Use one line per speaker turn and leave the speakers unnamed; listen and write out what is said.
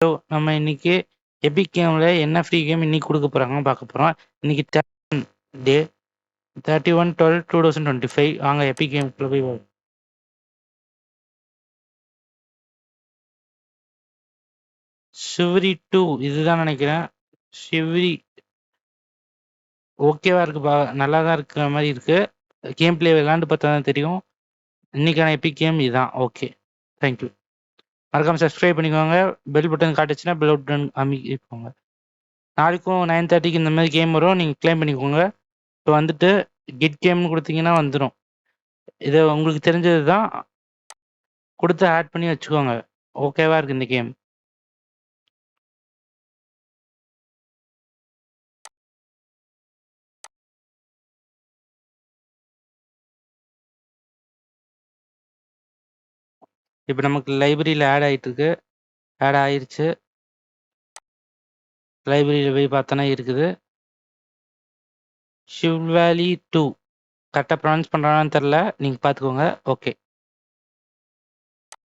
நம்ம இன்னைக்கு எபிக் கேம்ல என்ன ஃப்ரீ கேம் இன்னைக்கு கொடுக்க போறாங்கன்னு பார்க்க போறோம். இன்னைக்கு டே 31/12/2025. வாங்க எபிக் கேம்குள்ள போய் ஷிவரி 2 இதுதான் நினைக்கிறேன். ஷிவரி ஓகேவா இருக்குப்பா, நல்லா தான் இருக்கிற மாதிரி இருக்கு. கேம் பிளே விளாண்டு பார்த்தா தான் தெரியும். இன்னைக்கான எபிக் கேம் இதுதான். Okay, thank you. மறக்காம சப்ஸ்கிரைப் பண்ணிக்கோங்க. பெல் பட்டன் காட்டுச்சுன்னா பெல் பட்டன் அமைக்கோங்க. நாளைக்கும் 9:30க்கு இந்த மாதிரி கேம் வரும். நீங்கள் க்ளைம் பண்ணிக்கோங்க. இப்போ வந்துட்டு கெட் கேம்னு கொடுத்தீங்கன்னா வந்துடும். இது உங்களுக்கு தெரிஞ்சது தான், கொடுத்து ஆட் பண்ணி வச்சுக்கோங்க. ஓகேவா இருக்கு இந்த கேம். இப்போ நமக்கு லைப்ரரியில் ஆட் ஆகிட்டு இருக்கு. ஆட் ஆயிருச்சு. லைப்ரரியில் போய் பார்த்தோன்னா இருக்குது. ஷிவ்வேலி 2 கரெக்டாக ப்ரொனவுன்ஸ் பண்ணுறான்னு தெரில, நீங்கள் பார்த்துக்கோங்க. ஓகே.